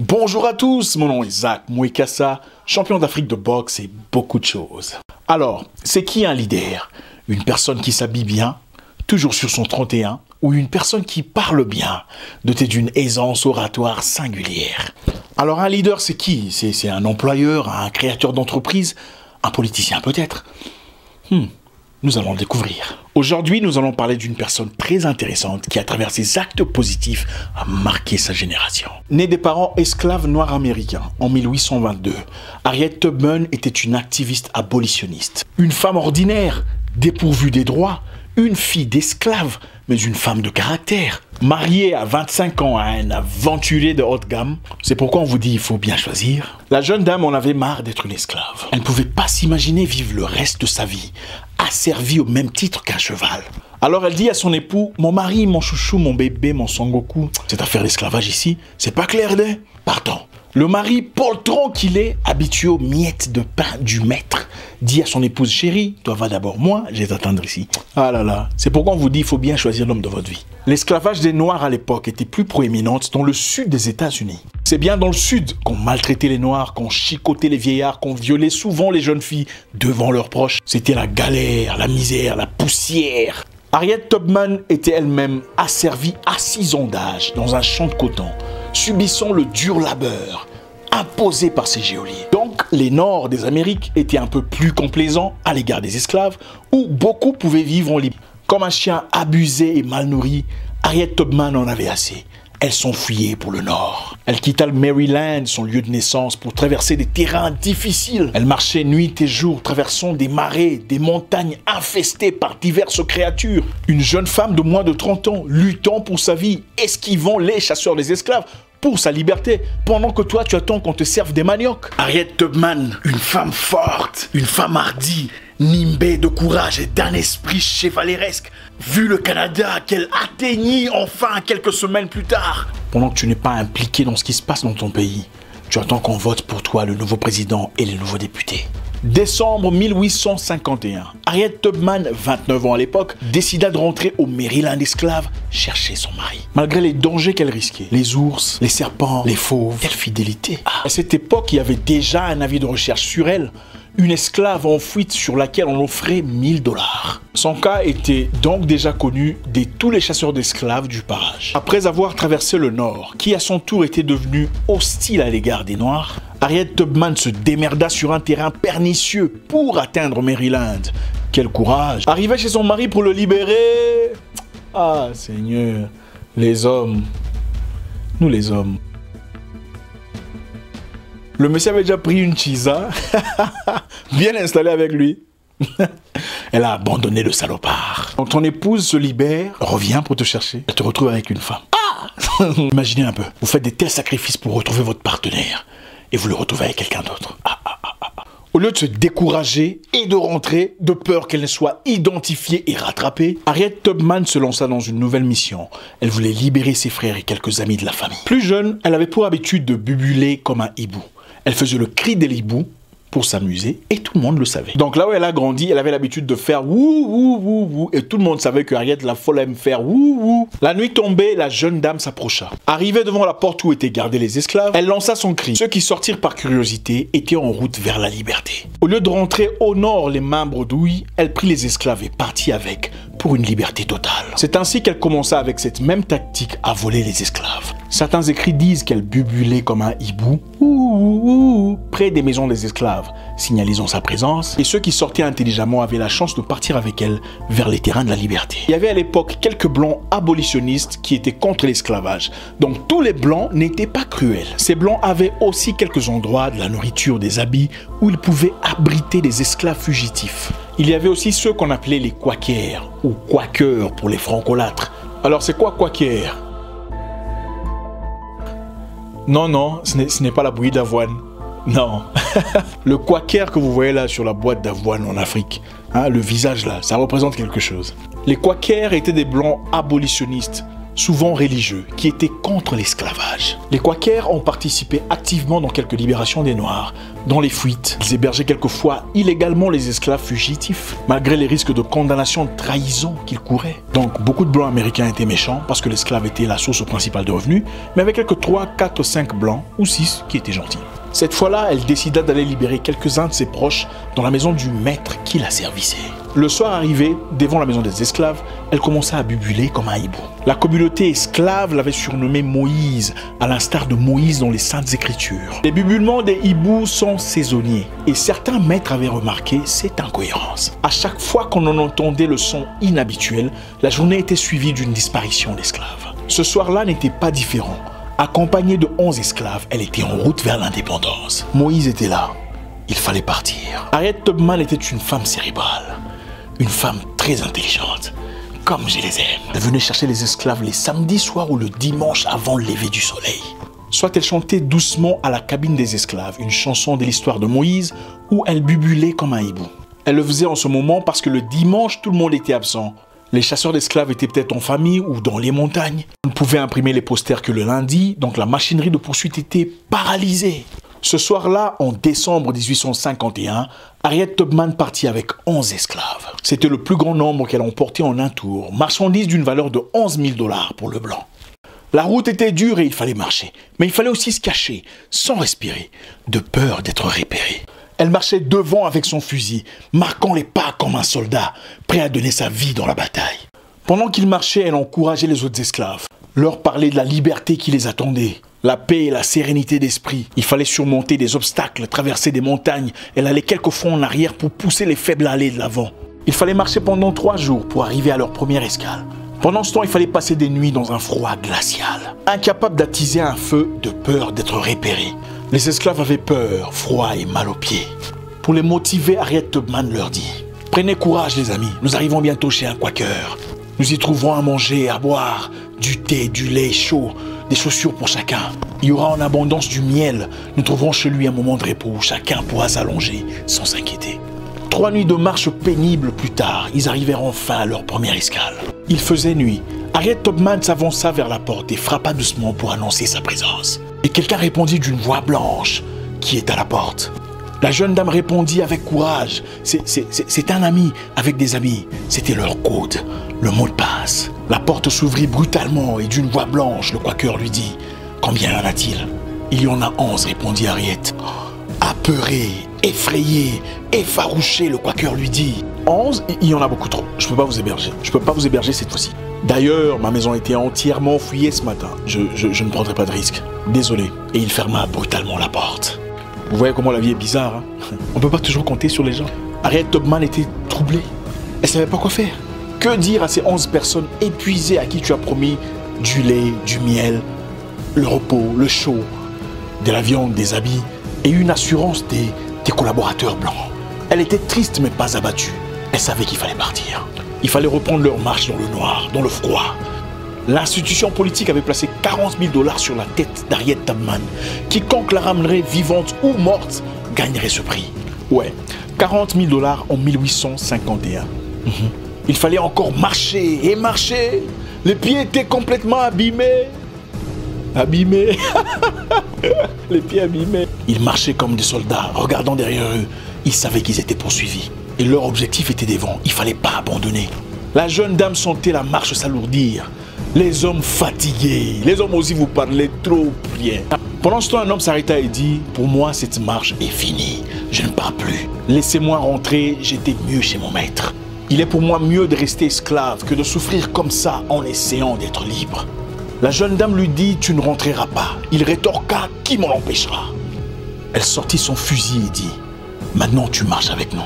Bonjour à tous, mon nom est Zach Mouekassa, champion d'Afrique de boxe et beaucoup de choses. Alors, c'est qui un leader? Une personne qui s'habille bien, toujours sur son 31, ou une personne qui parle bien, dotée d'une aisance oratoire singulière? Alors un leader, c'est qui? C'est un employeur, un créateur d'entreprise, un politicien peut-être? Nous allons le découvrir. Aujourd'hui, nous allons parler d'une personne très intéressante qui, à travers ses actes positifs, a marqué sa génération. Née des parents esclaves noirs américains en 1822, Harriet Tubman était une activiste abolitionniste. Une femme ordinaire, dépourvue des droits, une fille d'esclave, mais une femme de caractère. Mariée à 25 ans à un aventurier de haute gamme, c'est pourquoi on vous dit il faut bien choisir. La jeune dame en avait marre d'être une esclave. Elle ne pouvait pas s'imaginer vivre le reste de sa vie asservie au même titre qu'un cheval. Alors elle dit à son époux: mon mari, mon chouchou, mon bébé, mon Sangoku, cette affaire d'esclavage ici, c'est pas clair de... Partons. Le mari, poltron qu'il est, habitué aux miettes de pain du maître, dit à son épouse: chérie, toi va d'abord, moi, je vais t'attendre ici. Ah là là, c'est pourquoi on vous dit il faut bien choisir l'homme de votre vie. L'esclavage des Noirs à l'époque était plus proéminente dans le sud des États-Unis. C'est bien dans le sud qu'on maltraitait les Noirs, qu'on chicotait les vieillards, qu'on violait souvent les jeunes filles devant leurs proches. C'était la galère, la misère, la poussière. Harriet Tubman était elle-même asservie à 6 ans d'âge dans un champ de coton, subissant le dur labeur imposé par ses geôliers. Donc, les Nord des Amériques étaient un peu plus complaisants à l'égard des esclaves, où beaucoup pouvaient vivre en liberté. Comme un chien abusé et mal nourri, Harriet Tubman en avait assez. Elle s'enfuyait pour le Nord. Elle quitta le Maryland, son lieu de naissance, pour traverser des terrains difficiles. Elle marchait nuit et jour, traversant des marais, des montagnes infestées par diverses créatures. Une jeune femme de moins de 30 ans, luttant pour sa vie, esquivant les chasseurs des esclaves, pour sa liberté, pendant que toi tu attends qu'on te serve des maniocs. Harriet Tubman, une femme forte, une femme hardie, nimbée de courage et d'un esprit chevaleresque, vu le Canada qu'elle atteignit enfin quelques semaines plus tard. Pendant que tu n'es pas impliqué dans ce qui se passe dans ton pays, tu attends qu'on vote pour toi le nouveau président et les nouveaux députés. Décembre 1851, Harriet Tubman, 29 ans à l'époque, décida de rentrer au Maryland esclave chercher son mari. Malgré les dangers qu'elle risquait, les ours, les serpents, les fauves, quelle fidélité. À cette époque, il y avait déjà un avis de recherche sur elle, une esclave en fuite sur laquelle on offrait 1000 $. Son cas était donc déjà connu de tous les chasseurs d'esclaves du parage. Après avoir traversé le Nord, qui à son tour était devenu hostile à l'égard des Noirs, Harriet Tubman se démerda sur un terrain pernicieux pour atteindre Maryland. Quel courage! Arrivée chez son mari pour le libérer... Ah Seigneur, les hommes, nous les hommes. Le monsieur avait déjà pris une chisa, bien installé avec lui. Elle a abandonné le salopard. Donc ton épouse se libère, revient pour te chercher, elle te retrouve avec une femme. Ah! Imaginez un peu, vous faites des tels sacrifices pour retrouver votre partenaire et vous le retrouvez avec quelqu'un d'autre. Au lieu de se décourager et de rentrer, de peur qu'elle ne soit identifiée et rattrapée, Harriet Tubman se lança dans une nouvelle mission. Elle voulait libérer ses frères et quelques amis de la famille. Plus jeune, elle avait pour habitude de bubuler comme un hibou. Elle faisait le cri des hiboux pour s'amuser et tout le monde le savait. Donc là où elle a grandi, elle avait l'habitude de faire wouh wouh wouh wouh et tout le monde savait que Harriet la folle aime faire wouh wouh. La nuit tombée, la jeune dame s'approcha. Arrivée devant la porte où étaient gardés les esclaves, elle lança son cri. Ceux qui sortirent par curiosité étaient en route vers la liberté. Au lieu de rentrer au nord les mains bredouilles, elle prit les esclaves et partit avec pour une liberté totale. C'est ainsi qu'elle commença avec cette même tactique à voler les esclaves. Certains écrits disent qu'elle bubulait comme un hibou près des maisons des esclaves, signalisant sa présence, et ceux qui sortaient intelligemment avaient la chance de partir avec elle vers les terrains de la liberté. Il y avait à l'époque quelques blancs abolitionnistes qui étaient contre l'esclavage, donc tous les blancs n'étaient pas cruels. Ces blancs avaient aussi quelques endroits, de la nourriture, des habits, où ils pouvaient abriter des esclaves fugitifs. Il y avait aussi ceux qu'on appelait les Quakers, ou Quakers pour les francolâtres. Alors c'est quoi Quaker? Non, non, ce n'est pas la bouillie d'avoine. Non. Le Quaker que vous voyez là sur la boîte d'avoine en Afrique, hein, le visage là, ça représente quelque chose. Les Quakers étaient des blancs abolitionnistes, souvent religieux, qui étaient contre l'esclavage. Les Quakers ont participé activement dans quelques libérations des Noirs. Dans les fuites, ils hébergeaient quelquefois illégalement les esclaves fugitifs, malgré les risques de condamnation de trahison qu'ils couraient. Donc beaucoup de Blancs américains étaient méchants parce que l'esclave était la source principale de revenus, mais avec quelques 3, 4, 5 Blancs ou 6 qui étaient gentils. Cette fois-là, elle décida d'aller libérer quelques-uns de ses proches dans la maison du maître qui la servissait. Le soir arrivé, devant la maison des esclaves, elle commença à bubuler comme un hibou. La communauté esclave l'avait surnommé Moïse, à l'instar de Moïse dans les Saintes Écritures. Les bubulements des hiboux sont saisonniers, et certains maîtres avaient remarqué cette incohérence. À chaque fois qu'on en entendait le son inhabituel, la journée était suivie d'une disparition d'esclaves. Ce soir-là n'était pas différent. Accompagnée de 11 esclaves, elle était en route vers l'indépendance. Moïse était là. Il fallait partir. Harriet Tubman était une femme cérébrale. Une femme très intelligente. Comme je les aime. Elle venait chercher les esclaves les samedis soirs ou le dimanche avant le lever du soleil. Soit elle chantait doucement à la cabine des esclaves une chanson de l'histoire de Moïse, ou elle bubulait comme un hibou. Elle le faisait en ce moment parce que le dimanche, tout le monde était absent. Les chasseurs d'esclaves étaient peut-être en famille ou dans les montagnes. On ne pouvait imprimer les posters que le lundi, donc la machinerie de poursuite était paralysée. Ce soir-là, en décembre 1851, Harriet Tubman partit avec 11 esclaves. C'était le plus grand nombre qu'elle emportait en un tour, marchandise d'une valeur de 11 000 $ pour le blanc. La route était dure et il fallait marcher, mais il fallait aussi se cacher, sans respirer, de peur d'être repéré. Elle marchait devant avec son fusil, marquant les pas comme un soldat, prêt à donner sa vie dans la bataille. Pendant qu'il marchait, elle encourageait les autres esclaves, leur parlait de la liberté qui les attendait, la paix et la sérénité d'esprit. Il fallait surmonter des obstacles, traverser des montagnes. Elle allait quelquefois en arrière pour pousser les faibles à aller de l'avant. Il fallait marcher pendant 3 jours pour arriver à leur première escale. Pendant ce temps, il fallait passer des nuits dans un froid glacial, incapable d'attiser un feu de peur d'être repérés. Les esclaves avaient peur, froid et mal aux pieds. Pour les motiver, Harriet Tubman leur dit « Prenez courage les amis, nous arrivons bientôt chez un Quaker. Nous y trouverons à manger, à boire, du thé, du lait chaud, des chaussures pour chacun. Il y aura en abondance du miel. Nous trouverons chez lui un moment de repos où chacun pourra s'allonger sans s'inquiéter. » 3 nuits de marche pénibles plus tard, ils arrivèrent enfin à leur première escale. Il faisait nuit. Harriet Tubman s'avança vers la porte et frappa doucement pour annoncer sa présence. Et quelqu'un répondit d'une voix blanche « Qui est à la porte ?» La jeune dame répondit avec courage « C'est un ami avec des amis. » C'était leur code, le mot de passe. La porte s'ouvrit brutalement et d'une voix blanche, le Quaker lui dit « Combien en a-t-il » ? « Il y en a 11, répondit Harriet. Apeuré, effrayé, effarouché, le Quaker lui dit « 11, il y en a beaucoup trop. Je ne peux pas vous héberger. Je ne peux pas vous héberger cette fois-ci. D'ailleurs, ma maison était entièrement fouillée ce matin. Je ne prendrai pas de risque. Désolé. » Et il ferma brutalement la porte. Vous voyez comment la vie est bizarre, hein? On ne peut pas toujours compter sur les gens. Harriet Tubman était troublée. Elle ne savait pas quoi faire. Que dire à ces 11 personnes épuisées à qui tu as promis du lait, du miel, le repos, le chaud, de la viande, des habits et une assurance des collaborateurs blancs. Elle était triste mais pas abattue. Elle savait qu'il fallait partir. Il fallait reprendre leur marche dans le noir, dans le froid. L'institution politique avait placé 40 000 $ sur la tête d'Harriet Tubman. Quiconque la ramènerait vivante ou morte gagnerait ce prix. Ouais, 40 000 $ en 1851. Il fallait encore marcher et marcher. Les pieds étaient complètement abîmés. Abîmés. Les pieds abîmés. Ils marchaient comme des soldats, regardant derrière eux. Ils savaient qu'ils étaient poursuivis. Et leur objectif était devant. Il ne fallait pas abandonner. La jeune dame sentait la marche s'alourdir. Les hommes fatigués. Les hommes aussi vous parlaient trop bien. Pendant ce temps, un homme s'arrêta et dit « Pour moi, cette marche est finie. Je ne pars plus. Laissez-moi rentrer, j'étais mieux chez mon maître. Il est pour moi mieux de rester esclave que de souffrir comme ça en essayant d'être libre. » La jeune dame lui dit « Tu ne rentreras pas. » Il rétorqua « Qui m'en empêchera ?» Elle sortit son fusil et dit « Maintenant tu marches avec nous,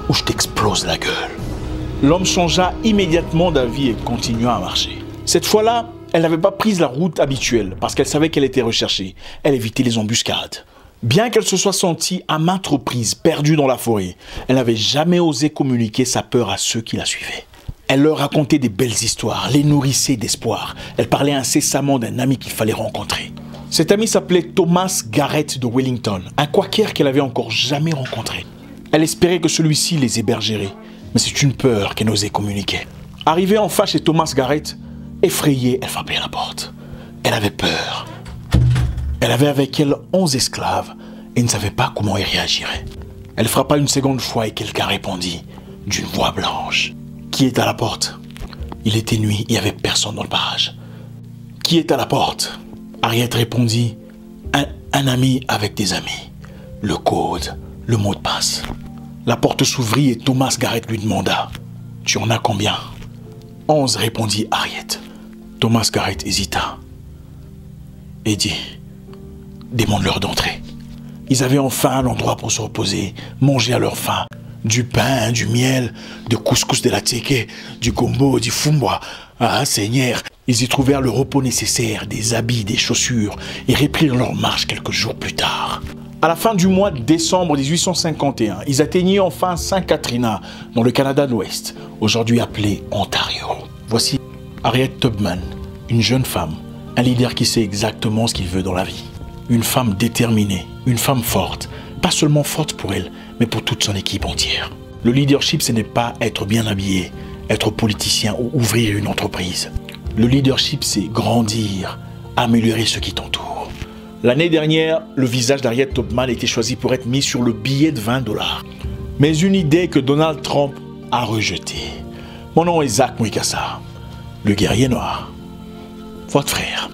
ou je t'explose la gueule. » L'homme changea immédiatement d'avis et continua à marcher. Cette fois-là, elle n'avait pas pris la route habituelle parce qu'elle savait qu'elle était recherchée. Elle évitait les embuscades. Bien qu'elle se soit sentie à maintes reprises perdue dans la forêt, elle n'avait jamais osé communiquer sa peur à ceux qui la suivaient. Elle leur racontait des belles histoires, les nourrissait d'espoir. Elle parlait incessamment d'un ami qu'il fallait rencontrer. Cet ami s'appelait Thomas Garrett de Wellington, un Quaker qu'elle avait encore jamais rencontré. Elle espérait que celui-ci les hébergerait, mais c'est une peur qu'elle n'osait communiquer. Arrivée enfin chez Thomas Garrett, Effrayée, elle frappait à la porte. Elle avait peur. Elle avait avec elle 11 esclaves et ne savait pas comment elle réagirait. Elle frappa une seconde fois et quelqu'un répondit d'une voix blanche. « Qui est à la porte ?» Il était nuit, il n'y avait personne dans le barrage. « Qui est à la porte ?» Harriet répondit « Un ami avec des amis. Le code, le mot de passe. » La porte s'ouvrit et Thomas Garrett lui demanda « Tu en as combien ?» 11, répondit Harriet. Thomas Garrett hésita et dit « Demande-leur d'entrer. » Ils avaient enfin un endroit pour se reposer, manger à leur faim. Du pain, du miel, du couscous de la teke, du gombo, du fumba. Ah, Seigneur! Ils y trouvèrent le repos nécessaire, des habits, des chaussures, et reprirent leur marche quelques jours plus tard. À la fin du mois de décembre 1851, ils atteignirent enfin Saint-Catharines, dans le Canada de l'Ouest, aujourd'hui appelé Ontario. Voici Harriet Tubman, une jeune femme, un leader qui sait exactement ce qu'il veut dans la vie. Une femme déterminée, une femme forte, pas seulement forte pour elle, mais pour toute son équipe entière. Le leadership, ce n'est pas être bien habillé, être politicien ou ouvrir une entreprise. Le leadership, c'est grandir, améliorer ce qui t'entoure. L'année dernière, le visage d'Harriet Tubman a été choisi pour être mis sur le billet de 20 $. Mais une idée que Donald Trump a rejetée. Mon nom est Zach Mwikassa, le guerrier noir, votre frère.